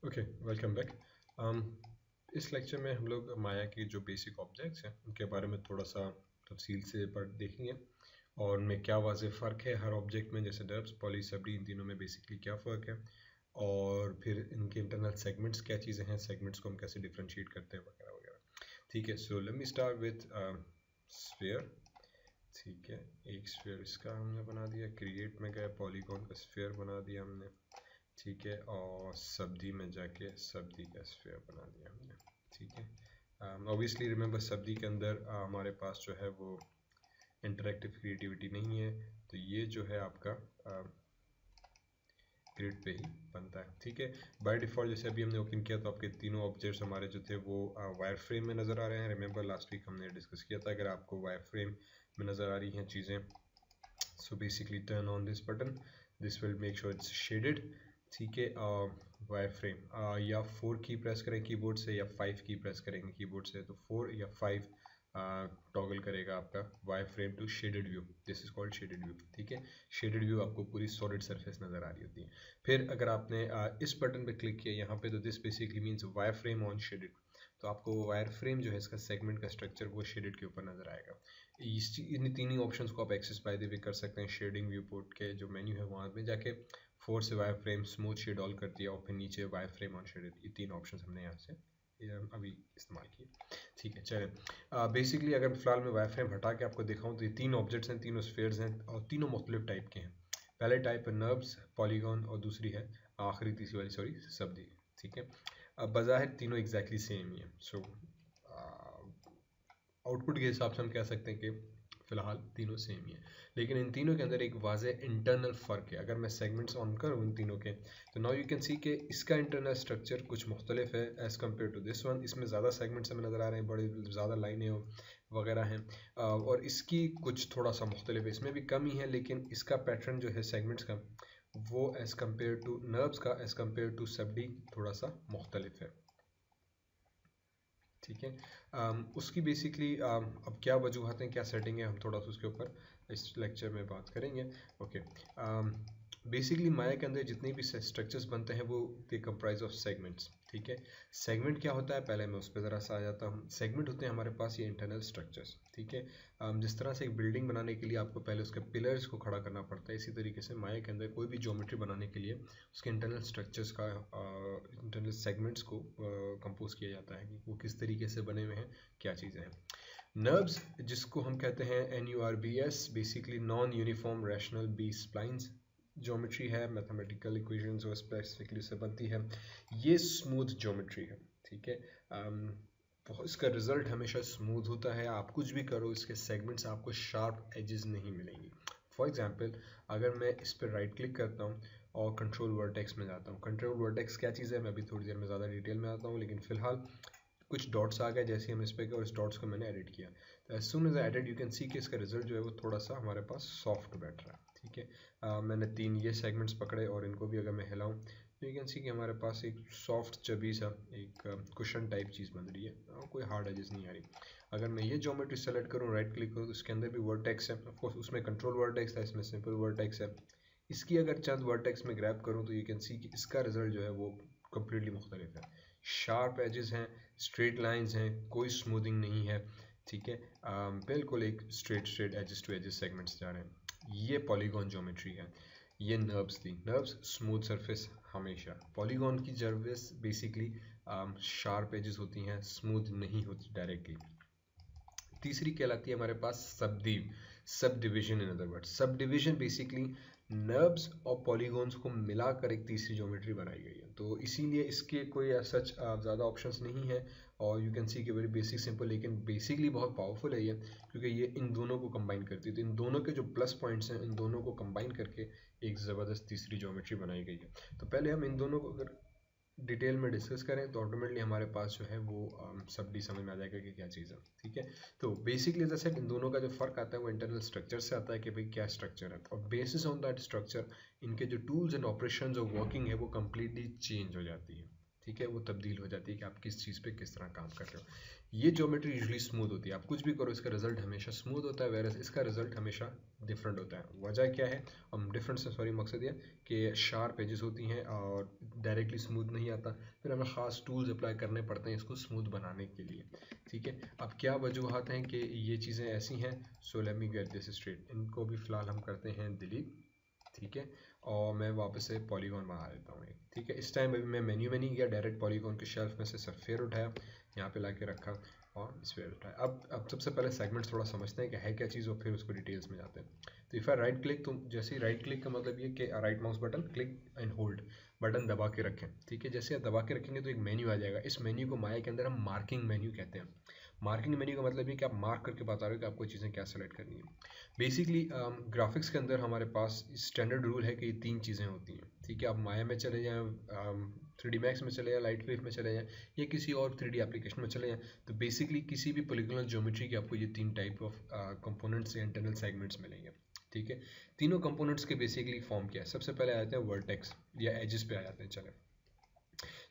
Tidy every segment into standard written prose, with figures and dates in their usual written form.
Okay, welcome back. इस lecture में हम लोग माया के जो बेसिक ऑब्जेक्ट्स हैं उनके बारे में थोड़ा सा तफसील से पढ़ देखेंगे और उनमें क्या वाज़ेह फ़र्क है हर ऑब्जेक्ट में, जैसे डर्ब्स, पॉली, सबडी, इन तीनों में बेसिकली क्या फ़र्क है और फिर इनके इंटरनल सेगमेंट्स क्या चीज़ें हैं, सेगमेंट्स को हम कैसे डिफ्रेंशिएट करते हैं वगैरह वगैरह। ठीक है, so let me start with sphere. ठीक है, एक स्फीयर इसका हमने बना दिया, क्रिएट में गए पॉलीगॉन का स्फीयर बना दिया हमने। ठीक है, और सब्दी में जाके सब्दी का स्फीयर बना दिया हमने। ठीक है, ऑब्वियसली रिमेंबर सब्दी के अंदर हमारे पास जो है वो इंटरेक्टिव क्रिएटिविटी नहीं है, तो ये जो है आपका ग्रिड पे ही बनता है। ठीक है, बाय डिफ़ॉल्ट जैसे अभी हमने ओपन किया तो आपके तीनों ऑब्जेक्ट्स हमारे जो थे वो वायर फ्रेम में नज़र आ रहे हैं। रिमेंबर लास्ट वीक हमने डिस्कस किया था, अगर आपको वायर फ्रेम में नज़र आ रही हैं चीज़ें, so basically turn on this button, this will make sure it's shaded. ठीक है, वायर फ्रेम या 4 की प्रेस करें कीबोर्ड से या 5 की प्रेस करेंगे कीबोर्ड से, तो 4 या 5 टॉगल करेगा आपका wire frame to shaded view. This is called shaded view. ठीक है, शेडेड व्यू आपको पूरी सॉलिड सरफेस नज़र आ रही होती है। फिर अगर आपने इस बटन पे क्लिक किया यहाँ पे, तो this basically means wire frame on shaded, तो आपको वायर फ्रेम जो है इसका सेगमेंट का स्ट्रक्चर वो शेडेड के ऊपर नज़र आएगा। इन तीन ही ऑप्शंस को आप एक्सेस बाय द वे कर सकते हैं। शेडिंग व्यू पोर्ट के जो मेन्यू है वहाँ में जाके 4 से wire frame smooth shade all कर दिया और फिर नीचे वायर फ्रेम ऑन शेडेड, ये तीन ऑप्शंस हमने यहाँ से अभी इस्तेमाल किए। ठीक है, चलें बेसिकली अगर फिलहाल मैं वायर फ्रेम हटा के आपको दिखाऊँ तो ये तीन ऑब्जेक्ट्स हैं, तीनों स्फीयर्स हैं और तीनों मुख्तलिफ टाइप के हैं। पहले टाइप है नर्व्स, पॉलीगॉन, और दूसरी है आखिरी तीसरी वाली सॉरी सब्दी। ठीक है, अब बज़ाहिर तीनों एग्जैक्टली सेम ही है। सो आउटपुट के हिसाब से हम कह सकते हैं कि फ़िलहाल तीनों सेम ही है, लेकिन इन तीनों के अंदर एक वाज़ेह इंटरनल फ़र्क है। अगर मैं सेगमेंट्स ऑन करूँ इन तीनों के, तो नाउ यू कैन सी कि इसका इंटरनल स्ट्रक्चर कुछ मुख्तलिफ है as compare to this one. इसमें ज़्यादा सेगमेंट्स हमें नज़र आ रहे हैं, बड़ी ज़्यादा लाइनें वगैरह हैं, और इसकी कुछ थोड़ा सा मुख्तलिफ है, इसमें भी कम ही है, लेकिन इसका पैटर्न जो है सेगमेंट्स का वो एज़ कम्पेयर टू नर्व्स का, एज़ कम्पेयर टू सबडी थोड़ा सा मुख्तलिफ है। ठीक है, उसकी बेसिकली अब क्या वजूहत हैं, क्या सेटिंग है, हम थोड़ा सा उसके ऊपर इस लेक्चर में बात करेंगे। ओके, बेसिकली माया के अंदर जितने भी स्ट्रक्चर्स बनते हैं वो दे कंप्राइज ऑफ सेगमेंट्स। ठीक है, सेगमेंट क्या होता है, पहले मैं उस पर ज़रा सा आ जाता हूँ। सेगमेंट होते हैं हमारे पास ये इंटरनल स्ट्रक्चर्स। ठीक है, जिस तरह से एक बिल्डिंग बनाने के लिए आपको पहले उसके पिलर्स को खड़ा करना पड़ता है, इसी तरीके से माया के अंदर कोई भी ज्योमेट्री बनाने के लिए उसके इंटरनल स्ट्रक्चर्स का, इंटरनल सेगमेंट्स को कंपोज किया जाता है कि वो किस तरीके से बने हुए हैं, क्या चीज़ें हैं। नर्व्स जिसको हम कहते हैं NURBS, basically non uniform rational B splines geometry है, मैथमेटिकल इक्वेशंस और स्पेसिफिकली से बनती है, ये स्मूथ ज्योमेट्री है। ठीक है, इसका रिजल्ट हमेशा स्मूथ होता है, आप कुछ भी करो इसके सेगमेंट्स आपको शार्प एजेस नहीं मिलेंगी। फॉर एग्जांपल अगर मैं इस पर राइट क्लिक करता हूँ और कंट्रोल वर्टेक्स में जाता हूँ, कंट्रोल वर्टेक्स क्या चीज़ है मैं अभी थोड़ी देर में ज़्यादा डिटेल में आता हूँ, लेकिन फ़िलहाल कुछ डॉट्स आ गए जैसे हम इस पे गए और इस डॉट्स को मैंने एडिट किया, तो as soon as edit you can see कि इसका रिजल्ट जो है वो थोड़ा सा हमारे पास सॉफ्ट बैठ रहा है। ठीक है, मैंने तीन ये सेगमेंट्स पकड़े और इनको भी अगर मैं हिलाऊं तो यू कैन सी कि हमारे पास एक सॉफ्ट चबी सा एक कुशन टाइप चीज़ बन रही है और कोई हार्ड एजेस नहीं आ रही। अगर मैं ये ज्योमेट्री सेलेक्ट करूँ, राइट क्लिक करूँ, तो इसके अंदर भी वर्टेक्स है, ऑफकोर्स उसमें कंट्रोल वर्टेक्स था, इसमें सिंपल वर्टेक्स है। इसकी अगर चंद वर्टेक्स में ग्रैब करूँ तो यू कैन सी कि इसका रिजल्ट जो है वो कम्प्लीटली मुख्तलिफ है। शार्प एजेस हैं, स्ट्रेट लाइंस हैं, कोई स्मूथिंग नहीं है। ठीक है, बिल्कुल एक straight edges to edges segments जा रहे हैं। ये पॉलीगॉन ज्योमेट्री है। ये नर्व्स थी, नर्व्स स्मूथ सरफेस हमेशा, पॉलीगॉन की सर्फेस बेसिकली शार्प एजेस होती हैं, स्मूथ नहीं होती डायरेक्टली। तीसरी कहलाती है हमारे पास subdivision. In other word subdivision basically nerves और पॉलीगॉन्स को मिलाकर एक तीसरी ज्योमेट्री बनाई गई है, तो इसीलिए इसके कोई सच ज़्यादा ऑप्शंस नहीं है और यू कैन सी कि वेरी बेसिक सिंपल, लेकिन बेसिकली बहुत पावरफुल है ये, क्योंकि ये इन दोनों को कंबाइन करती है। तो इन दोनों के जो प्लस पॉइंट्स हैं, इन दोनों को कंबाइन करके एक ज़बरदस्त तीसरी ज्योमेट्री बनाई गई है। तो पहले हम इन दोनों को अगर डिटेल में डिस्कस करें तो ऑटोमेटिकली हमारे पास जो है वो सब डी समझ में आ जाएगा कि क्या चीज़ है। ठीक है, तो बेसिकली जैसे इन दोनों का जो फ़र्क आता है वो इंटरनल स्ट्रक्चर से आता है कि भाई क्या स्ट्रक्चर है, और बेसिस ऑन दैट स्ट्रक्चर इनके जो टूल्स एंड ऑपरेशंस और वर्किंग है वो कम्प्लीटली चेंज हो जाती है। ठीक है, वो तब्दील हो जाती है कि आप किस चीज़ पे किस तरह काम कर रहे हो। ये ज्योमेट्री यूजुअली स्मूथ होती है, आप कुछ भी करो इसका रिजल्ट हमेशा स्मूथ होता है, वेरस इसका रिजल्ट हमेशा डिफरेंट होता है। वजह क्या है, हम डिफरेंट से सॉरी मकसद ये कि शार्प एजेस होती हैं और डायरेक्टली स्मूथ नहीं आता, फिर हमें ख़ास टूल्स अप्लाई करने पड़ते हैं इसको स्मूथ बनाने के लिए। ठीक है, अब क्या वजूहत हैं कि ये चीज़ें ऐसी हैं। So let me get this straight, इनको भी फ़िलहाल हम करते हैं डिलीट। ठीक है, और मैं वापस से पॉलीगॉन बना लेता हूँ एक। ठीक है, इस टाइम अभी मैं मेन्यू में नहीं गया, डायरेक्ट पॉलीगॉन के शेल्फ में से सफ़ेयर उठाया, यहाँ पे लाके रखा और स्फीयर उठाया। अब सबसे पहले सेगमेंट्स थोड़ा समझते हैं कि है क्या चीज़ और फिर उसको डिटेल्स में जाते हैं। तो इफ़ आई राइट क्लिक, तो जैसे ही राइट क्लिक का मतलब ये कि right mouse button click and hold button दबा के रखें। ठीक है, जैसे आप दबा के रखेंगे तो एक मेन्यू आ जाएगा। इस मेन्यू को माया के अंदर हम मार्किंग मेन्यू कहते हैं। मार्किंग मेन्यू का मतलब ये कि आप मार्क करके बता रहे हो कि आपको चीज़ें क्या सेलेक्ट करनी है। बेसिकली ग्राफिक्स के अंदर हमारे पास स्टैंडर्ड रूल है कि ये 3 चीज़ें होती हैं। ठीक है, आप माया में चले जाएँ, 3D मैक्स में चले जाएँ, लाइटवेव में चले जाएँ या किसी और 3D एप्लीकेशन में चले जाएँ, तो बेसिकली किसी भी पॉलीगॉनल ज्योमेट्री के आपको ये 3 टाइप ऑफ कंपोनेंट्स या इंटरनल सेगमेंट्स मिलेंगे। ठीक है, तीनों कंपोनेंट्स के बेसिकली फॉर्म क्या है। सबसे पहले आ जाते हैं वर्टेक्स या एजेस पे आ जाते हैं। चले,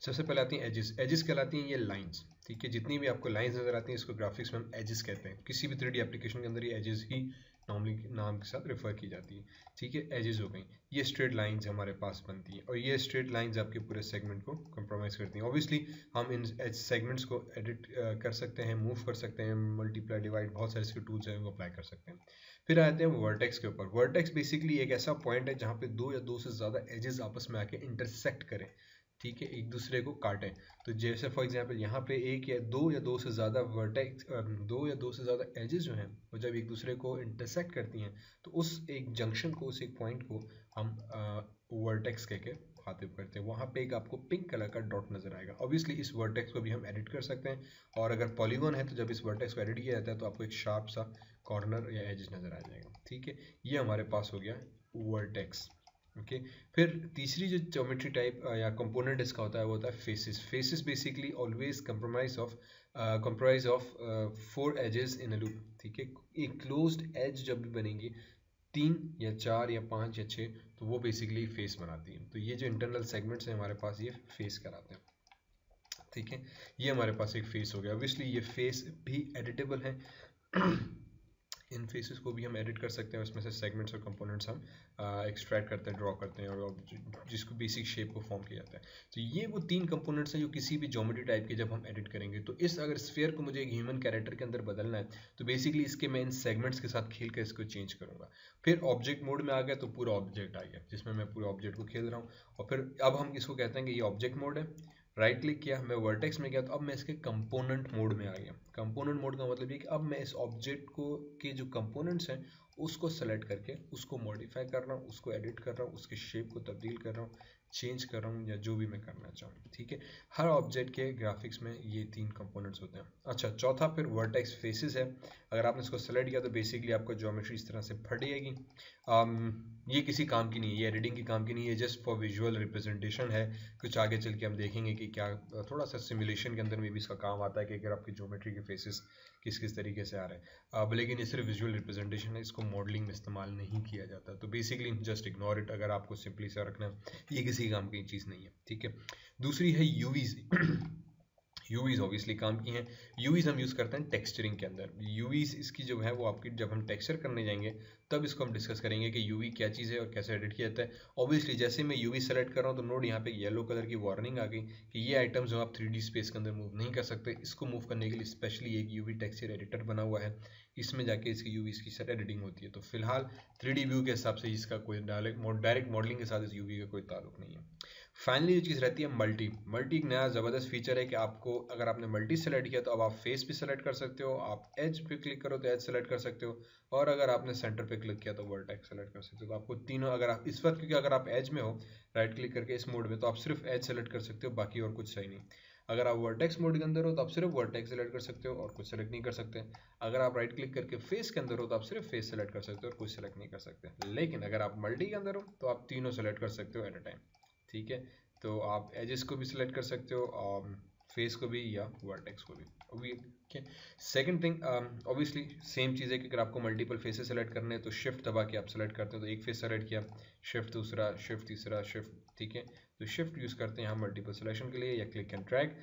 सबसे पहले आती हैं एजेस। एजेस कहलाती हैं ये लाइंस। ठीक है, जितनी भी आपको लाइंस नज़र आती हैं इसको ग्राफिक्स में हम एजेस कहते हैं। किसी भी 3D एप्लीकेशन के अंदर ये एजेस ही नॉर्मली नाम के साथ रेफर की जाती है। ठीक है, एजेस हो गई, ये स्ट्रेट लाइंस हमारे पास बनती हैं और ये स्ट्रेट लाइंस आपके पूरे सेगमेंट को कंप्रोमाइज़ करती हैं। ऑब्वियसली हम इन सेगमेंट्स को एडिट कर सकते हैं, मूव कर सकते हैं, मल्टीप्लाई डिवाइड, बहुत सारे इसके टूल्स हैं, वो अप्लाई कर सकते हैं। फिर आते हैं वर्टेक्स के ऊपर। वर्टेक्स बेसिकली एक ऐसा पॉइंट है जहाँ पे 2 या 2 से ज़्यादा एजेस आपस में आके इंटरसेक्ट करें। ठीक है, एक दूसरे को काटें। तो जैसे फॉर एग्जांपल यहाँ पे एक या दो से ज़्यादा वर्टेक्स, 2 या 2 से ज़्यादा एजेस जो हैं वो जब एक दूसरे को इंटरसेक्ट करती हैं तो उस एक जंक्शन को, उस एक पॉइंट को हम वर्टेक्स कह के मुखातिब करते हैं। वहाँ पे एक आपको पिंक कलर का डॉट नज़र आएगा। ऑब्वियसली इस वर्टेक्स को भी हम एडिट कर सकते हैं और अगर पॉलीगॉन है तो जब इस वर्टेक्स को एडिट किया जाता है तो आपको एक शार्प सा कॉर्नर या एज नज़र आ जाएगा। ठीक है, ये हमारे पास हो गया वर्टेक्स। ओके, फिर तीसरी जो ज्योमेट्री टाइप या कंपोनेंट इसका होता है वो होता है faces. Faces basically always comprise of 4 edges in a loop. ठीक है, एक क्लोज्ड एज जब भी बनेंगी 3 या 4 या 5 या 6 तो वो बेसिकली फेस बनाती है। तो ये जो इंटरनल सेगमेंट्स हैं हमारे पास ये फेस कहलाते हैं। ठीक है, ये हमारे पास एक फेस हो गया। ऑब्वियसली ये फेस भी एडिटेबल है इन फेसेस को भी हम एडिट कर सकते हैं, उसमें से सेगमेंट्स और कंपोनेंट्स हम एक्सट्रैक्ट करते हैं, ड्रॉ करते हैं और जिसको बेसिक शेप को फॉर्म किया जाता है। तो ये वो 3 कंपोनेंट्स हैं जो किसी भी ज्योमेट्री टाइप के जब हम एडिट करेंगे तो इस अगर स्फीयर को मुझे एक ह्यूमन कैरेक्टर के अंदर बदलना है तो बेसिकली इसके मैं इन सेगमेंट्स के साथ खेल कर इसको चेंज करूँगा। फिर ऑब्जेक्ट मोड में आ गया तो पूरा ऑब्जेक्ट आ गया जिसमें मैं पूरे ऑब्जेक्ट को खेल रहा हूँ और फिर अब हम इसको कहते हैं कि ये ऑब्जेक्ट मोड है। राइट क्लिक किया, मैं वर्टेक्स में गया तो अब मैं इसके कंपोनेंट मोड में आ गया। कंपोनेंट मोड का मतलब ये कि अब मैं इस ऑब्जेक्ट को के जो कंपोनेंट्स हैं उसको सेलेक्ट करके उसको मॉडिफाई कर रहा हूँ, उसको एडिट कर रहा हूँ, उसके शेप को तब्दील कर रहा हूँ, चेंज कर रहा हूँ या जो भी मैं करना चाहूँ। ठीक है, हर ऑब्जेक्ट के ग्राफिक्स में ये 3 कंपोनेंट्स होते हैं। अच्छा, चौथा फिर वर्टेक्स फेसेस है। अगर आपने इसको सेलेक्ट किया तो बेसिकली आपको ज्योमेट्री इस तरह से फट जाएगी। ये किसी काम की नहीं है, ये एडिटिंग के काम की नहीं है, जस्ट फॉर विजुअल रिप्रेजेंटेशन है। कुछ आगे चल के हम देखेंगे कि क्या थोड़ा सा सिमुलेशन के अंदर में भी इसका काम आता है कि अगर आपकी ज्योमेट्री के फेसेस किस किस तरीके से आ रहे हैं। अब लेकिन ये सिर्फ विजुअल रिप्रेजेंटेशन है, इसको मॉडलिंग में इस्तेमाल नहीं किया जाता। तो बेसिकली जस्ट इग्नोर इट, अगर आपको सिंपली सा रखना है, ये किसी काम की चीज़ नहीं है। ठीक है, दूसरी है यूवीज। यूवीज ऑब्वियसली काम की हैं। यूवीज हम यूज़ करते हैं टेक्सचरिंग के अंदर। यूवीज इसकी जो है वो आपकी जब हम टेक्सचर करने जाएंगे तब इसको हम डिस्कस करेंगे कि यूवी क्या चीज़ है और कैसे एडिट किया जाता है। ऑब्वियसली जैसे मैं यूवी सेलेक्ट कर रहा हूँ तो नोट यहाँ पे येलो कलर की वार्निंग आ गई कि ये आइटम्स जो आप 3D स्पेस के अंदर मूव नहीं कर सकते। इसको मूव करने के लिए स्पेशली एक यूवी टेक्सचर एडिटर बना हुआ है, इसमें जाके इसकी यूवीज की सेट एडिटिंग होती है। तो फिलहाल 3D व्यू के हिसाब से इसका कोई डायरेक्ट मॉडलिंग के साथ इस यूवी का कोई ताल्लुक नहीं है। फाइनली जो चीज़ रहती है मल्टी। मल्टी एक नया ज़बरदस्त फीचर है कि आपको अगर आपने मल्टी सेलेक्ट किया तो अब आप फेस भी सेलेक्ट कर सकते हो, आप एज पे क्लिक करो तो एज सेलेक्ट कर सकते हो और अगर आपने सेंटर पे क्लिक किया तो वर्टेक्स सेलेक्ट कर सकते हो। तो आपको तीनों, अगर आप इस वक्त, क्योंकि अगर आप एज में हो राइट क्लिक करके इस मोड में तो आप सिर्फ एज सेलेक्ट कर सकते हो, बाकी और कुछ सही नहीं। अगर आप वर्टेक्स मोड के अंदर हो तो आप सिर्फ वर्टेक्स सेलेक्ट कर सकते हो और कुछ सेलेक्ट नहीं कर सकते। अगर आप राइट क्लिक करके फेस के अंदर हो तो आप सिर्फ फेस सेलेक्ट कर सकते हो और कुछ सेलेक्ट नहीं कर सकते। लेकिन अगर आप मल्टी के अंदर हो तो आप तीनों सेलेक्ट कर सकते हो एट अ टाइम। ठीक है, तो आप एजेस को भी सिलेक्ट कर सकते हो और फेस को भी या वर्टेक्स को भी। Okay, second thing obviously same चीज़ है कि अगर आपको मल्टीपल फेसेस सेलेक्ट करने हैं तो शिफ्ट दबा के आप सेलेक्ट करते हो तो एक फेस सेलेक्ट किया, शिफ्ट दूसरा, शिफ्ट तीसरा, शिफ्ट, ठीक है, तो शिफ्ट यूज़ करते हैं हम मल्टीपल सिलेक्शन के लिए, या click and drag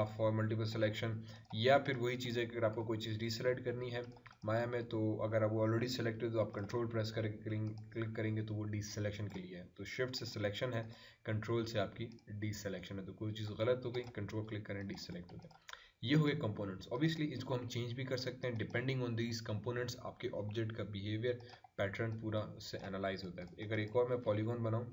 for multiple selection, या फिर वही चीज़ है कि अगर आपको कोई चीज़ डीसेलेक्ट करनी है माया में, तो अगर आप वो ऑलरेडी सेलेक्टेड तो आप कंट्रोल प्रेस करके क्लिक करेंगे तो वो डी सिलेक्शन के लिए है। तो शिफ्ट से सिलेक्शन है, कंट्रोल से आपकी डी सिलेक्शन है। तो कोई चीज़ गलत हो गई, कंट्रोल क्लिक करें, डी सेलेक्ट हो गया। ये हो गए कंपोनेंट्स। ऑब्वियसली इसको हम चेंज भी कर सकते हैं डिपेंडिंग ऑन दीज कंपोनेंट्स, आपके ऑब्जेक्ट का बिहेवियर पैटर्न पूरा उससे एनालाइज होता है। अगर एक और मैं पॉलीगॉन बनाऊं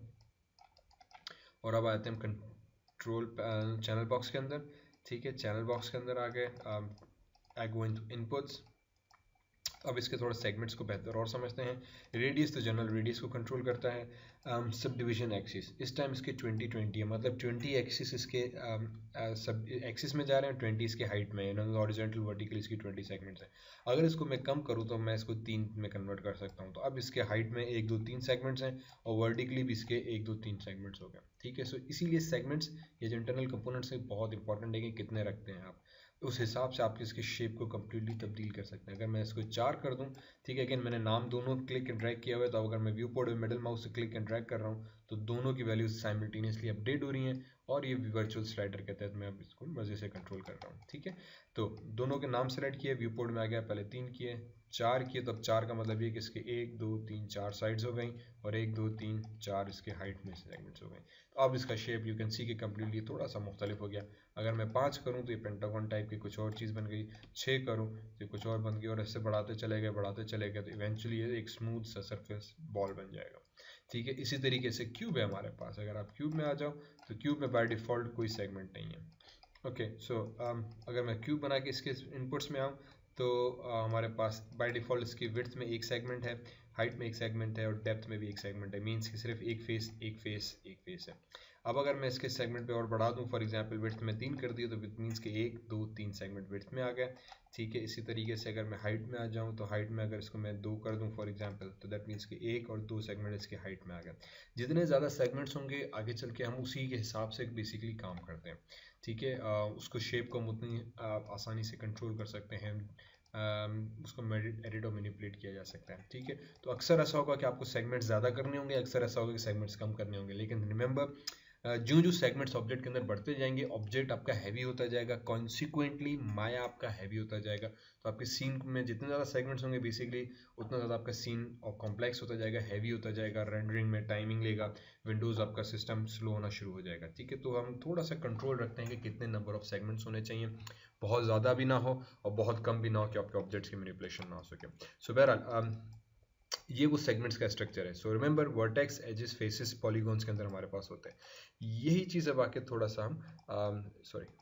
और अब आते हैं हम कंट्रोल चैनल बॉक्स के अंदर, ठीक है, चैनल बॉक्स के अंदर आ गए, आई गो इनटू इनपुट्स। अब इसके थोड़ा सेगमेंट्स को बेहतर और समझते हैं। रेडियस तो जनरल रेडियस को कंट्रोल करता है। सब डिवीजन एक्सिस इस टाइम इसके 20 है, मतलब 20 एक्सिस इसके सब एक्सिस में जा रहे हैं, 20 इसके हाइट में, हॉरिजॉन्टल वर्टिकल इसकी 20 सेगमेंट्स है। अगर इसको मैं कम करूँ तो मैं इसको 3 में कन्वर्ट कर सकता हूँ। तो अब इसके हाइट में 1 2 3 सेगमेंट्स हैं और वर्टिकली भी इसके 1 2 3 सेगमेंट्स हो गए, ठीक है। सो इसीलिए सेगमेंट्स ये जो इंटरनल कंपोनेंट्स है बहुत इंपॉर्टेंट है कि कितने रखते हैं आप, उस हिसाब से आप इसके शेप को कम्प्लीटली तब्दील कर सकते हैं। अगर मैं इसको 4 कर दूं, ठीक है, अगेन मैंने नाम दोनों क्लिक एंड ड्रैग किया हुआ है, तो अगर मैं व्यू पोर्ट में मिडल माउस से क्लिक एंड ड्रैग कर रहा हूं तो दोनों की वैल्यूज साइमल्टेनियसली अपडेट हो रही हैं, और ये वर्चुअल स्लाइडर के तहत मैं अब इसको मजे से कंट्रोल कर रहा हूँ, ठीक है। तो दोनों के नाम सेलेक्ट किए, व्यू पोर्ट में आ गया, पहले 3 किए, 4 किए, तो अब 4 का मतलब ये कि इसके 1 2 3 4 साइड्स हो गई, और 1 2 3 4 इसके हाइट में सेगमेंट्स हो गए। तो अब इसका शेप यू कैन सी कि कम्प्लीटली थोड़ा सा मुख्तलिफ हो गया। अगर मैं 5 करूँ तो ये पेंटागन टाइप की कुछ और चीज़ बन गई, 6 करूँ तो कुछ और बन गई, और ऐसे बढ़ाते चले गए तो इवेंचुअली ये एक स्मूथ सा सरफेस बॉल बन जाएगा, ठीक है। इसी तरीके से क्यूब है हमारे पास। अगर आप क्यूब में आ जाओ तो क्यूब में बाय डिफ़ॉल्ट कोई सेगमेंट नहीं है, ओके। सो अगर मैं क्यूब बना के इसके इनपुट्स में आऊँ तो हमारे पास बाय डिफ़ॉल्ट इसकी विड्थ में एक सेगमेंट है, हाइट में एक सेगमेंट है, और डेप्थ में भी एक सेगमेंट है। मीन्स कि सिर्फ एक फेस है। अब अगर मैं इसके सेगमेंट पे और बढ़ा दूं, फॉर एग्जांपल विड्थ में 3 कर दिया तो विथ मीन्स कि 1 2 3 सेगमेंट विड्थ में आ गया, ठीक है। इसी तरीके से अगर मैं हाइट में आ जाऊं तो हाइट में अगर इसको मैं 2 कर दूं फॉर एग्जांपल, तो दैट मीन्स कि 1 और 2 सेगमेंट इसके हाइट में आ गया। जितने ज़्यादा सेगमेंट्स होंगे आगे चल के हम उसी के हिसाब से बेसिकली काम करते हैं, ठीक है। उसको शेप को हम उतनी आसानी से कंट्रोल कर सकते हैं, उसको एडिट और मैनिपुलेट किया जा सकता है, ठीक है। तो अक्सर ऐसा होगा कि आपको सेगमेंट्स ज़्यादा करने होंगे, अक्सर ऐसा होगा कि सेगमेंट्स कम करने होंगे, लेकिन रिमेंबर जो जो सेगमेंट्स ऑब्जेक्ट के अंदर बढ़ते जाएंगे ऑब्जेक्ट आपका हैवी होता जाएगा, कॉन्सिक्वेंटली माया आपका हैवी होता जाएगा। तो आपके सीन में जितने ज़्यादा सेगमेंट्स होंगे बेसिकली उतना ज़्यादा आपका सीन और कॉम्प्लेक्स होता जाएगा, हैवी होता जाएगा, रेंडरिंग में टाइमिंग लेगा, विंडोज़ आपका सिस्टम स्लो होना शुरू हो जाएगा, ठीक है। तो हम थोड़ा सा कंट्रोल रखते हैं कि कितने नंबर ऑफ सेगमेंट्स होने चाहिए, बहुत ज़्यादा भी ना हो और बहुत कम भी ना हो कि आपके ऑब्जेक्ट्स की मैनिपुलेशन ना हो सके। सो बहरहाल ये वो सेगमेंट्स का स्ट्रक्चर है। So remember vertex, edges, faces, polygons के अंदर हमारे पास होते हैं। यही चीज़ अब आके थोड़ा सा हम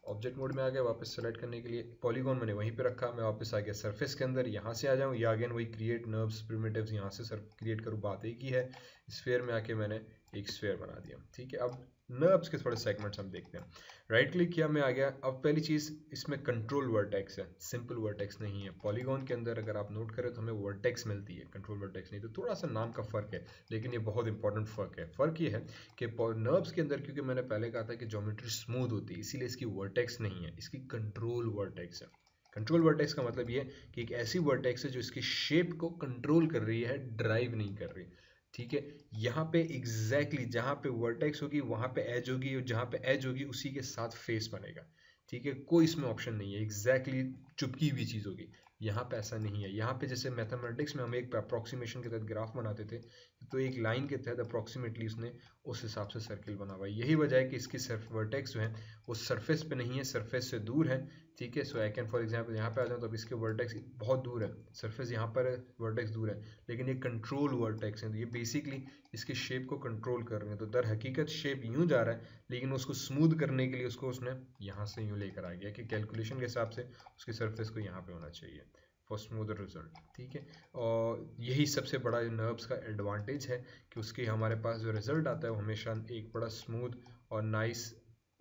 ऑब्जेक्ट मोड में आ गए, वापस सेलेक्ट करने के लिए पॉलीगॉन मैंने वहीं पे रखा, मैं वापस आ गया सरफेस के अंदर, यहाँ से आ जाऊँ या अगेन वही क्रिएट नर्व्स प्रिमिटिव्स यहाँ से क्रिएट करूँ, बात एक ही है। स्फीयर में आके मैंने एक स्फीयर बना दिया, ठीक है। अब नर्व्स के थोड़े सेगमेंट्स हम देखते हैं। राइट क्लिक किया, मैं आ गया। अब पहली चीज़ इसमें कंट्रोल वर्टेक्स है, सिंपल वर्टेक्स नहीं है। पॉलीगॉन के अंदर अगर आप नोट करें तो हमें वर्टेक्स मिलती है, कंट्रोल वर्टेक्स नहीं। तो थोड़ा सा नाम का फ़र्क है, लेकिन ये बहुत इंपॉर्टेंट फ़र्क है। फ़र्क ये है कि नर्व्स के अंदर, क्योंकि मैंने पहले कहा था कि ज्योमेट्री स्मूथ होती है, इसीलिए इसकी वर्टेक्स नहीं है, इसकी कंट्रोल वर्टेक्स है। कंट्रोल वर्टेक्स का मतलब ये कि एक ऐसी वर्टेक्स है जो इसकी शेप को कंट्रोल कर रही है, ड्राइव नहीं कर रही, ठीक है। यहाँ पे एग्जैक्टली जहाँ पे वर्टेक्स होगी वहाँ पे एज होगी, और जहाँ पे एज होगी उसी के साथ फेस बनेगा, ठीक है। कोई इसमें ऑप्शन नहीं है, एग्जैक्टली चुपकी हुई चीज़ होगी। यहाँ पे ऐसा नहीं है। यहाँ पे जैसे मैथमेटिक्स में हम एक अप्रॉक्सीमेशन के तहत ग्राफ बनाते थे, तो एक लाइन के तहत अप्रॉक्सीमेटली उसने उस हिसाब से सर्किल बना हुआ है। यही वजह है कि इसकी वर्टेक्स जो है वो सरफेस पे नहीं है, सरफेस से दूर है, ठीक है। सो आई कैन फॉर एग्जांपल यहाँ पे आ जाऊँ तो अब इसके वर्टेक्स बहुत दूर है, सरफेस यहाँ पर है, वर्टेक्स दूर है, लेकिन ये कंट्रोल वर्टेक्स हैं, तो ये बेसिकली इसके शेप को कंट्रोल कर रहे हैं। तो दर हकीकत शेप यूँ जा रहा है, लेकिन उसको स्मूथ करने के लिए उसको उसने यहाँ से यूँ लेकर आ गया कि कैलकुलेशन के हिसाब से उसकी सरफेस को यहाँ पे होना चाहिए फॉर स्मूदर रिजल्ट, ठीक है। और यही सबसे बड़ा नर्व्स का एडवांटेज है कि उसके हमारे पास जो रिजल्ट आता है वो हमेशा एक बड़ा स्मूथ और नाइस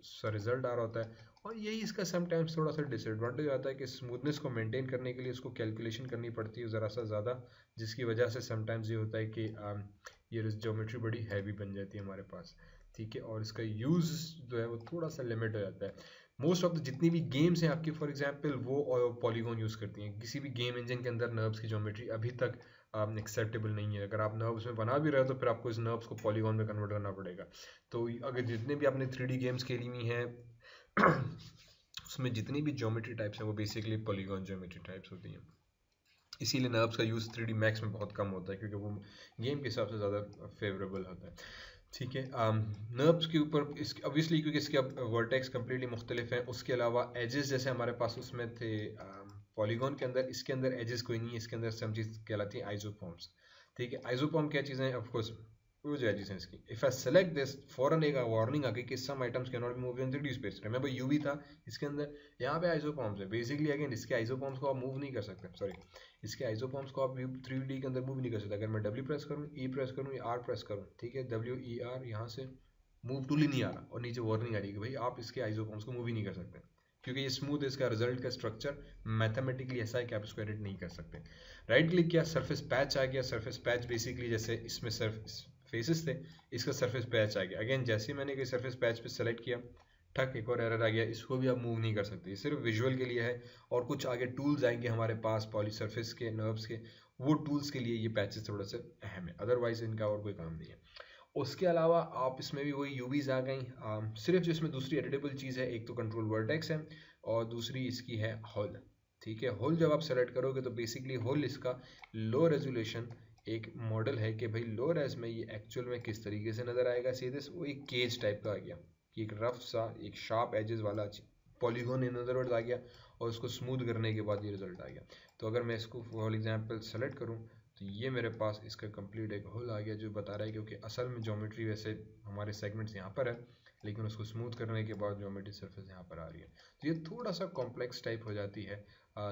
सा रिजल्ट आ रहा होता है। और यही इसका समटाइम्स थोड़ा सा डिसएडवांटेज आता है कि स्मूथनेस को मेंटेन करने के लिए उसको कैलकुलेशन करनी पड़ती है ज़रा सा ज़्यादा, जिसकी वजह से समटाइम्स ये होता है कि ये ज्योमेट्री बड़ी हैवी बन जाती है हमारे पास, ठीक है। और इसका यूज़ जो है वो थोड़ा सा लिमिट हो जाता है। मोस्ट ऑफ द जितनी भी गेम्स हैं आपकी फॉर एग्जांपल वो पॉलीगॉन यूज़ करती हैं। किसी भी गेम इंजन के अंदर नर्व्स की ज्योमेट्री अभी तक एक्सेप्टेबल नहीं है। अगर आप नर्व्स में बना भी रहे हो तो फिर आपको इस नर्व्स को पॉलीगॉन में कन्वर्ट करना पड़ेगा। तो अगर जितने भी आपने 3D गेम्स खेली हुई हैं उसमें जितनी भी ज्योमेट्री टाइप्स हैं वो बेसिकली पॉलीगॉन ज्योमेट्री टाइप्स होती हैं। इसीलिए नर्व्स का यूज़ 3D मैक्स में बहुत कम होता है क्योंकि वो गेम के हिसाब से ज़्यादा फेवरेबल होता है। ठीक है, नर्व्स के ऊपर इस ऑब्वियसली क्योंकि इसके अब वर्टेक्स कम्प्लीटली मुख्तलिफ हैं, उसके अलावा एजेस जैसे हमारे पास उसमें थे पॉलीगॉन के अंदर, इसके अंदर एजेस कोई नहीं है, इसके अंदर सब चीज़ कहलाती है आइसोफॉर्म्स। ठीक है, आइसोफॉर्म क्या चीज़ें हैं, ऑफकोर्स वो जो एजेस हैं इसकी। इफ़ आई सेलेक्ट दिस फॉरन एक वार्निंग आ गई कि some items can not be move in 3D space. Remember UV था इसके अंदर, यहाँ पे आइसोफॉर्म्स है बेसिकली। अगेन इसके आइसोफॉर्म्स को आप मूव नहीं कर सकते, सॉरी इसके आइसोफॉर्म्स को आप 3D के अंदर मूव नहीं कर सकते। अगर मैं W प्रेस करूँ, E प्रेस करूँ या R प्रेस करूँ, ठीक है, WER, यहाँ से मूव टूल ही नहीं आ रहा और नीचे वार्निंग आ रही है कि भाई आप इसके आइसोफॉर्म्स को मूव ही नहीं कर सकते क्योंकि ये स्मूथ है, इसका रिजल्ट का स्ट्रक्चर मैथमेटिकली ऐसा है कि आप इसको एडिट नहीं कर सकते। राइट क्लिक किया, सरफेस पैच आ गया। सरफेस पैच बेसिकली जैसे इसमें फेसेस थे, इसका सरफेस पैच आ गया। अगेन जैसे मैंने कोई सरफेस पैच पे सेलेक्ट किया, ठक एक और एरर आ गया, इसको भी आप मूव नहीं कर सकते, ये सिर्फ विजुअल के लिए है। और कुछ आगे टूल्स आएंगे हमारे पास पॉली सरफेस के, नर्व्स के, वो टूल्स के लिए ये पैचेस थोड़ा सा अहम है, अदरवाइज इनका और कोई काम नहीं है। उसके अलावा आप इसमें भी वही यूवीज आ गई, सिर्फ जो इसमें दूसरी एडिटेबल चीज़ है, एक तो कंट्रोल वर्टेक्स है और दूसरी इसकी है होल। ठीक है, होल जब आप सेलेक्ट करोगे तो बेसिकली होल इसका लो रेजोल्यूशन एक मॉडल है कि भाई लो रेज में ये एक्चुअल में किस तरीके से नज़र आएगा। सीधे वो एक केज टाइप का आ गया कि एक रफ सा एक शार्प एजेस वाला पॉलीगॉन इन अदर वर्ड्स आ गया और उसको स्मूथ करने के बाद ये रिजल्ट आ गया। तो अगर मैं इसको फॉर एग्जांपल सेलेक्ट करूं तो ये मेरे पास इसका कंप्लीट एक होल आ गया जो बता रहा है, क्योंकि असल में ज्योमेट्री वैसे हमारे सेगमेंट्स यहाँ पर है लेकिन उसको स्मूथ करने के बाद ज्योमेट्री सरफेस यहाँ पर आ रही है। तो ये थोड़ा सा कॉम्प्लेक्स टाइप हो जाती है,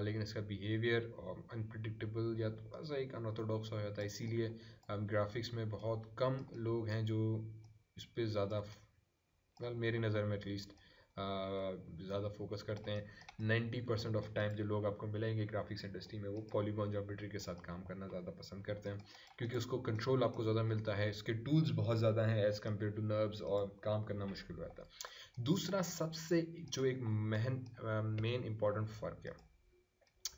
लेकिन इसका बिहेवियर अनप्रिडिक्टेबल या थोड़ा सा एक अनऑर्थोडॉक्स हो जाता है। इसीलिए ग्राफिक्स में बहुत कम लोग हैं जो इस पर ज़्यादा, वेल मेरी नज़र में एटलीस्ट ज़्यादा फोकस करते हैं। 90% ऑफ टाइम जो लोग आपको मिलेंगे ग्राफिक्स इंडस्ट्री में वो पॉलीगॉन ज्योमेट्री के साथ काम करना ज़्यादा पसंद करते हैं क्योंकि उसको कंट्रोल आपको ज़्यादा मिलता है, इसके टूल्स बहुत ज़्यादा हैं एज़ कम्पेयर टू नर्व्स और काम करना मुश्किल रहता है। दूसरा सबसे जो एक मेन इंपॉर्टेंट फ़र्क है,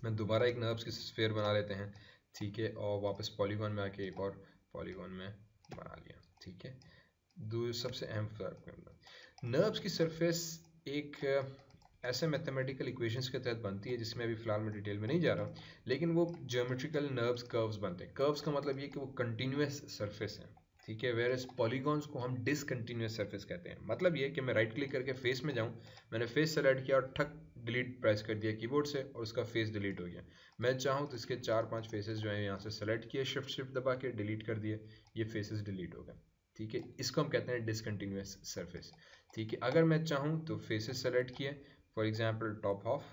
मैं दोबारा एक नर्व्स की स्फीयर बना लेते हैं, ठीक है, और वापस पॉलीगॉन में आके एक और पॉलीगॉन में बना लिया। ठीक है, सबसे अहम फ़र्क नर्व्स की सरफेस एक ऐसे मैथमेटिकल इक्वेशंस के तहत बनती है जिसमें अभी फ़िलहाल मैं डिटेल में नहीं जा रहा, लेकिन वो ज्योमेट्रिकल नर्व्स कर्व्स बनते हैं। कर्व्स का मतलब ये कि वो कंटिन्यूस सरफेस है, ठीक है, वेयर एज पॉलीगॉन्स को हम डिसकंटिन्यूस सरफेस कहते हैं। मतलब ये कि मैं राइट क्लिक करके फेस में जाऊँ, मैंने फेस सेलेक्ट किया और ठक डिलीट प्रेस कर दिया कीबोर्ड से और उसका फेस डिलीट हो गया। मैं चाहूँ तो इसके 4-5 फेसेस जो है यहाँ से सेलेक्ट किए, शिफ्ट दबा के डिलीट कर दिए, ये फेसेस डिलीट हो गए। ठीक है, इसको हम कहते हैं डिसकंटिन्यूस सरफेस। ठीक है, अगर मैं चाहूँ तो फेसेस सेलेक्ट किए, फॉर एग्जांपल टॉप हाफ,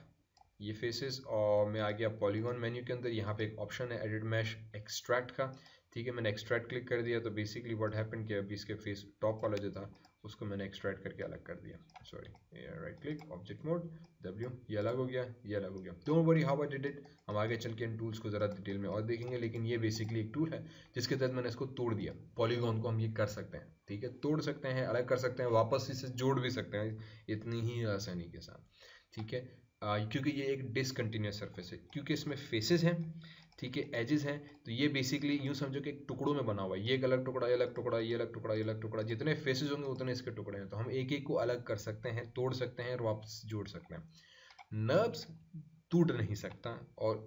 ये फेसेस, और मैं आ गया पॉलीगॉन मेन्यू के अंदर, यहाँ पे एक ऑप्शन है एडिट मैश एक्सट्रैक्ट का। ठीक है, मैंने एक्सट्रैक्ट क्लिक कर दिया तो बेसिकली व्हाट हैपन कि अभी इसके फेस टॉप वाला जो था उसको मैंने एक्सट्रैक्ट करके अलग कर दिया, sorry right click object mode W, ये अलग हो गया, ये अलग हो गया। Don't worry how I did it, हम आगे चल के इन टूल्स को ज़रा डिटेल में और देखेंगे, लेकिन ये बेसिकली एक टूल है जिसके तहत मैंने इसको तोड़ दिया। पॉलीगॉन को हम ये कर सकते हैं, ठीक है, तोड़ सकते हैं, अलग कर सकते हैं, वापस इसे जोड़ भी सकते हैं इतनी ही आसानी के साथ। ठीक है, क्योंकि ये एक डिसकंटिन्यूस सरफेस है, क्योंकि इसमें फेसेस हैं, ठीक है, एजेस हैं, तो ये बेसिकली यूँ समझो कि एक टुकड़ों में बना हुआ है, ये एक अलग टुकड़ा, ये अलग टुकड़ा, ये अलग टुकड़ा, ये अलग टुकड़ा, जितने फेसेस होंगे उतने इसके टुकड़े हैं। तो हम एक एक को अलग कर सकते हैं, तोड़ सकते हैं और वापस जोड़ सकते हैं। नर्व्स टूट नहीं सकता, और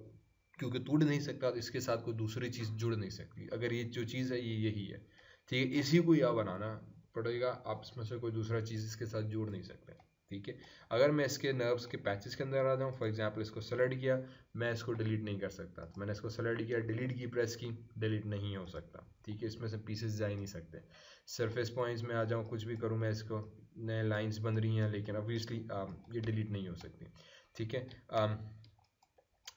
क्योंकि टूट नहीं सकता तो इसके साथ कोई दूसरी चीज़ जुड़ नहीं सकती। अगर ये जो चीज़ है ये यही है, ठीक है, इसी को या बनाना पड़ेगा, आप इसमें से कोई दूसरा चीज़ इसके साथ जोड़ नहीं सकते। ठीक है, अगर मैं इसके नर्व्स के पैचेस के अंदर आ जाऊँ, फॉर एग्जांपल इसको सेलेक्ट किया, मैं इसको डिलीट नहीं कर सकता, तो मैंने इसको सेलेक्ट किया, डिलीट की प्रेस की, डिलीट नहीं हो सकता। ठीक है, इसमें से पीसेस जा ही नहीं सकते। सरफेस पॉइंट्स में आ जाऊँ, कुछ भी करूँ मैं, इसको नए लाइंस बन रही हैं लेकिन ऑब्वियसली ये डिलीट नहीं हो सकती। ठीक है,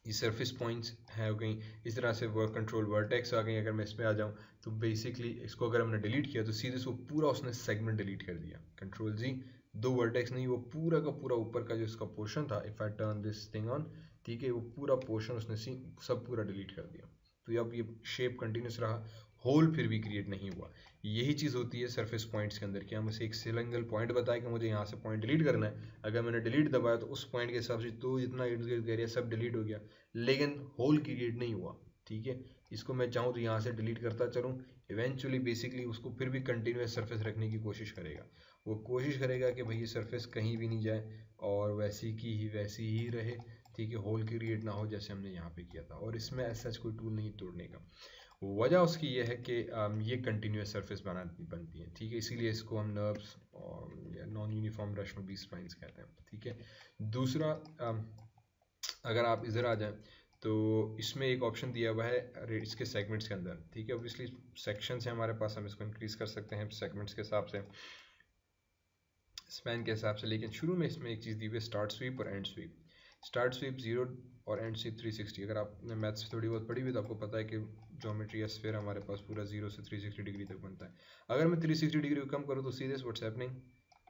ये सरफेस पॉइंट्स है हो गई, इस तरह से वर्क कंट्रोल वर्टेक्स आ गई। अगर मैं इस पर आ जाऊँ तो बेसिकली इसको अगर हमने डिलीट किया तो सीधे से वो पूरा उसने सेगमेंट डिलीट कर दिया। कंट्रोल जी, 2 वर्टेक्स नहीं, वो पूरा का पूरा ऊपर का जो इसका पोर्शन था, if I turn this thing on, ठीक है, वो पूरा पोर्शन उसने सब पूरा डिलीट कर दिया। तो अब ये शेप कंटिन्यूस रहा, होल फिर भी क्रिएट नहीं हुआ। यही चीज़ होती है सरफेस पॉइंट्स के अंदर कि हम उसे एक सिंगल पॉइंट बताए कि मुझे यहाँ से पॉइंट डिलीट करना है, अगर मैंने डिलीट दबाया तो उस पॉइंट के हिसाब से तो जितना इर्द गिर्द एरिया सब डिलीट हो गया, लेकिन होल क्रिएट नहीं हुआ। ठीक है, इसको मैं चाहूँ तो यहाँ से डिलीट करता चलूँ, इवेंचुअली बेसिकली उसको फिर भी कंटिन्यूस सरफेस रखने की कोशिश करेगा। वो कोशिश करेगा कि भाई ये सरफेस कहीं भी नहीं जाए और वैसी की ही वैसी ही रहे, ठीक है, होल क्रिएट ना हो जैसे हमने यहाँ पे किया था। और इसमें ऐसा कोई टूल नहीं तोड़ने का। वजह उसकी ये है कि ये कंटिन्यूस सरफेस बनती है, ठीक है, इसीलिए इसको हम नर्व्स और non uniform rational B splines कहते हैं, ठीक है। दूसरा, अगर आप इधर आ जाएं तो इसमें एक ऑप्शन दिया हुआ है इसके सेगमेंट्स के अंदर, ठीक है। ऑब्वियसली सेक्शंस हैं हमारे पास, हम इसको इंक्रीज कर सकते हैं सेगमेंट्स के हिसाब से, स्पैन के हिसाब से। लेकिन शुरू में इसमें एक चीज़ दी हुई है स्टार्ट स्वीप और एंड स्वीप। स्टार्ट स्वीप 0 और एंड स्वीप 360। अगर आपने मैथ्स थोड़ी बहुत पढ़ी हुई तो आपको पता है कि ज्योमेट्री या स्फीयर हमारे पास पूरा 0 से 360 डिग्री तक बनता है। अगर मैं 360 डिग्री को कम करूँ तो सीधे व्हाट्स हैपनिंग,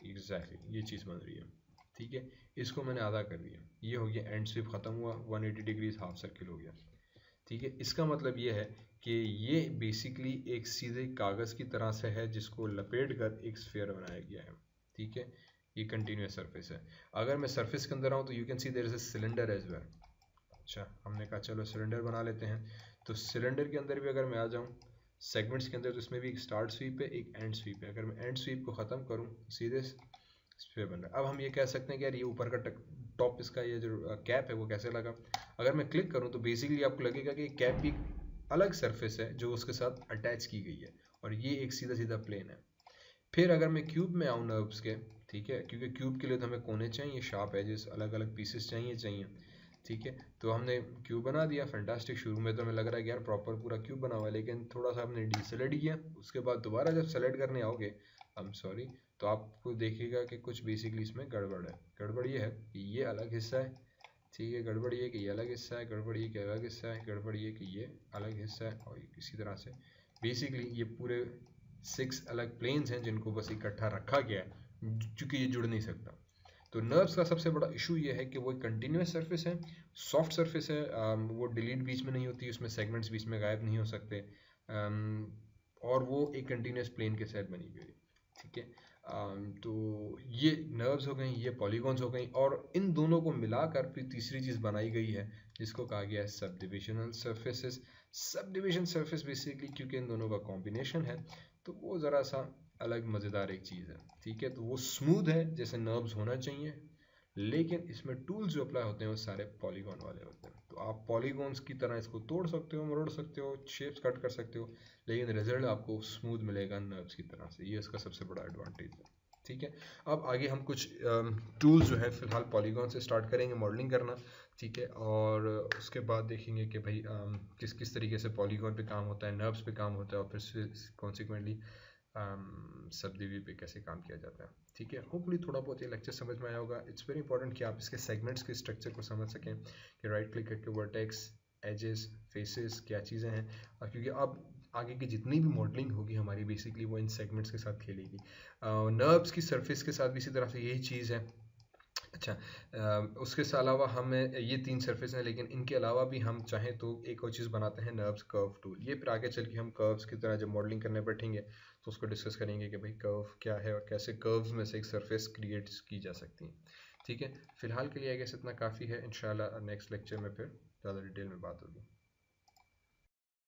एग्जैक्टली ये चीज़ बन रही है, ठीक है। इसको मैंने आधा कर दिया, ये हो गया एंड स्वीप ख़त्म हुआ, 180 डिग्रीज हाफ सर्किल हो गया, ठीक है। इसका मतलब ये है कि ये बेसिकली एक सीधे कागज़ की तरह से है जिसको लपेट कर एक स्फीयर बनाया गया है, ठीक है। ये कंटिन्यूस सरफेस है। अगर मैं सरफेस के अंदर आऊँ तो you can see there is a cylinder as well. अच्छा, हमने कहा चलो सिलेंडर बना लेते हैं। तो सिलेंडर के अंदर भी अगर मैं आ जाऊँ सेगमेंट्स के अंदर, तो इसमें भी एक स्टार्ट स्वीप है, एक एंड स्वीप है। अगर मैं एंड स्वीप को ख़त्म करूँ सीधे स्फीयर बन रहा है। अब हम ये कह सकते हैं कि यार ये ऊपर का टॉप इसका ये जो कैप है वो कैसे लगा। अगर मैं क्लिक करूँ तो बेसिकली आपको लगेगा कि कैप भी अलग सरफेस है जो उसके साथ अटैच की गई है, और ये एक सीधा सीधा प्लेन है। फिर अगर मैं क्यूब में आऊँ नर्व्स के, ठीक है, क्योंकि क्यूब के लिए तो हमें कोने चाहिए, शार्प एजेस, अलग अलग पीसेस चाहिए, ठीक है। तो हमने क्यूब बना दिया, फैंटास्टिक। शुरू में तो हमें लग रहा है कि यार प्रॉपर पूरा क्यूब बना हुआ है, लेकिन थोड़ा सा हमने डीसेलेक्ट किया। उसके बाद दोबारा जब सेलेक्ट करने आओगे, आई एम सॉरी, तो आपको देखिएगा कि कुछ बेसिकली इसमें गड़बड़ है। गड़बड़ ये है कि ये अलग हिस्सा है, ठीक है, गड़बड़ ये कि ये अलग हिस्सा है, गड़बड़ ये कि अलग हिस्सा है, गड़बड़ ये कि ये अलग हिस्सा है, और इसी तरह से बेसिकली ये पूरे 6 अलग प्लेन्स हैं जिनको बस इकट्ठा रखा गया है, क्योंकि ये जुड़ नहीं सकता। तो नर्व्स का सबसे बड़ा इशू ये है कि वो एक कंटिन्यूस सरफेस है, सॉफ्ट सरफेस है, वो डिलीट बीच में नहीं होती, उसमें सेगमेंट्स बीच में गायब नहीं हो सकते, और वो एक कंटिन्यूस प्लेन के साथ बनी हुई है, ठीक है। तो ये नर्व्स हो गई, ये पॉलीगॉन्स हो गई, और इन दोनों को मिलाकर फिर तीसरी चीज़ बनाई गई है जिसको कहा गया है sub divisional surfaces. Sub division surface basically क्योंकि इन दोनों का कॉम्बिनेशन है तो वो ज़रा सा अलग मज़ेदार एक चीज़ है, ठीक है। तो वो स्मूथ है जैसे नर्व्स होना चाहिए, लेकिन इसमें टूल्स जो अप्लाई होते हैं वो सारे पॉलीगॉन वाले होते हैं। तो आप पॉलीगॉन्स की तरह इसको तोड़ सकते हो, मरोड़ सकते हो, शेप्स कट कर सकते हो, लेकिन रिजल्ट आपको स्मूथ मिलेगा नर्व्स की तरह से। ये इसका सबसे बड़ा एडवांटेज है, ठीक है। अब आगे हम कुछ टूल्स जो है फिलहाल पॉलीगॉन से स्टार्ट करेंगे मॉडलिंग करना, ठीक है। और उसके बाद देखेंगे कि भाई किस किस तरीके से पॉलीगॉन पे काम होता है, नर्व्स पे काम होता है, और फिर कॉन्सिक्वेंटली सब डिवी पे कैसे काम किया जाता है, ठीक है। होपफुली थोड़ा बहुत ये लेक्चर समझ में आया होगा। इट्स वेरी इंपॉर्टेंट कि आप इसके सेगमेंट्स के स्ट्रक्चर को समझ सकें कि राइट क्लिक करके वर्टेक्स, एजेस, फेसेस क्या चीज़ें हैं, और क्योंकि अब आगे की जितनी भी मॉडलिंग होगी हमारी बेसिकली वो इन सेगमेंट्स के साथ खेलेगी। नर्व्स की सरफेस के साथ भी इसी तरह से यही चीज़ है। अच्छा, उसके अलावा हमें ये 3 सरफेस हैं, लेकिन इनके अलावा भी हम चाहें तो एक और चीज़ बनाते हैं नर्व्स कर्व टूल। ये फिर आगे चल के हम कर्व्स की तरह जब मॉडलिंग करने बैठेंगे तो उसको डिस्कस करेंगे कि भाई कर्व क्या है और कैसे कर्व्स में से एक सरफेस क्रिएट की जा सकती है, ठीक है। फिलहाल के लिए आई गेस इतना काफ़ी है। इंशाल्लाह नेक्स्ट लेक्चर में फिर ज़्यादा डिटेल में बात होगी।